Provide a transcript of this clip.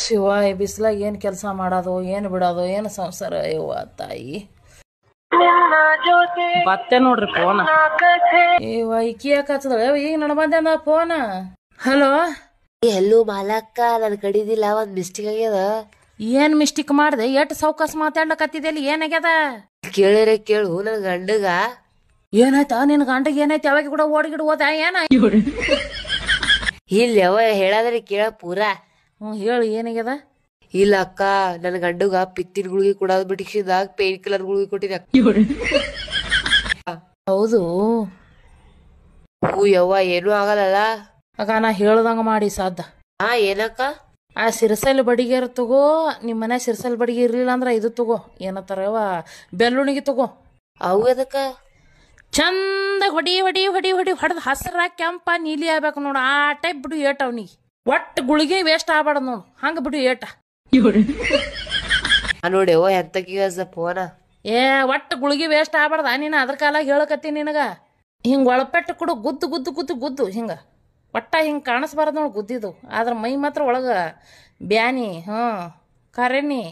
ಶಿವ ಈ ಬಿಸಿಲಾಗ ಏನು ಕೆಲಸ ಮಾಡೋದು ಏನು ಬಿಡೋದು ಏನು ಸಂಸಾರ ಯವ್ವ ತಾಯಿ ಬತ್ತೆ ನೋಡ್ರಿ ಫೋನ್ ಈಕಿ ಯಾಕೆ ಹಚ್ಚದ ಈಗ ನಡ ಬಂದ ಫೋನ್ ಹಲೋ ಎಲ್ಲೂ ಮಾಲಕ್ಕ ನನ್ ಕಡಿದಿಲ್ಲ ಒಂದ್ ಮಿಸ್ಟೇಕ್ ಆಗ್ಯದ ಏನ್ ಮಿಸ್ಟೇಕ್ ಮಾಡ್ದೆ ಎಷ್ಟ್ ಸೌಕಾಸ್ ಮಾತಾಡ್ಲಕತ್ತಿದ್ದಲ್ಲಿ ಏನಾಗ್ಯದ ಕೇಳಿರೆ ಕೇಳು ನನ್ ಗಂಡಗ ಏನಾಯ್ತ ನಿನ್ ಗಂಡಗ ಏನಾಯ್ತು ಯಾವಾಗ ಕೂಡ ಓಡಿಗಿಡ್ ಹೋದ ಏನ ಇಲ್ಲ ಯಾವ ಹೇಳಾದ್ರೆ ಕೇಳ ಪೂರಾ ಹೇಳು ಏನಾಗ್ಯದ ಇಲ್ಲ ಅಕ್ಕ ನನ್ ಗಂಡಗ ಪಿತ್ತಿನ ಗುಳಿಗೆ ಕೊಡೋದ್ ಬಿಟ್ಟಿದಾಗ ಪೇನ್ ಕಿಲ್ಲರ್ ಗುಳಿಗೆ ಕೊಟ್ಟಿದ ಹೌದು ಹೂ ಯವ್ವ ಏನೂ ಆಗಲ್ಲ ಆಗ ನಾ ಹೇಳ್ದಂಗ ಮಾಡಿ ಸಾಧ್ಯ ಏನಕ್ಕ ಆ ಸಿರಸಲ್ ಬಡಿಗೆರ ತಗೋ ನಿಮ್ ಮನೆ ಸಿರಸಲ್ ಬಡಿಗೆ ಇರ್ಲಿಲ್ಲ ಅಂದ್ರ ಇದು ತಗೋ ಏನತ್ತಾರವ ಬೆಳ್ಳುಣಿಗೆ ತಗೋ ಅವು ಅದಕ್ಕ ಚಂದ ಹೊಡಿ ಹೊಡಿ ಹೊಡಿ ಹೊಡಿ ಹೊಡೆದ್ ಹಸ್ರ ಕೆಂಪ ನೀಲಿ ಆಗ್ಬೇಕು ನೋಡು ಆ ಟೈಪ್ ಬಿಡು ಏಟ ಅವ್ನಿಗೆ ಒಟ್ಟು ಗುಳಿಗೆ ವೇಸ್ಟ್ ಆಗ್ಬಾರ್ದು ನೋಡು ಹಂಗ ಬಿಡು ಏಟ ನೋಡಿ ಯವ್ವ ಎಂತಕೀಗ ಫೋನ ಒಟ್ಟು ಗುಳಿಗೆ ವೇಸ್ಟ್ ಆಗ್ಬಾರ್ದ ನೀನು ಅದ್ರ ಕಾಲಾಗ ಹೇಳಕತ್ತಿ ನಿನಗ ಹಿಂಗ ಒಳಪೆಟ್ಟು ಕೊಡು ಗುದ್ದು ಗುದ್ದು ಗುದ್ದು ಗುದ್ದು ಹಿಂಗ ಒಟ್ಟ ಹಿಂಗ ಕಾಣಿಸ್ಬಾರ್ದು ನೋಡು ಗುದ್ದಿದ್ದು ಆದ್ರ ಮೈ ಮಾತ್ರ ಒಳಗ ಬ್ಯಾನಿ ಕರೆನಿ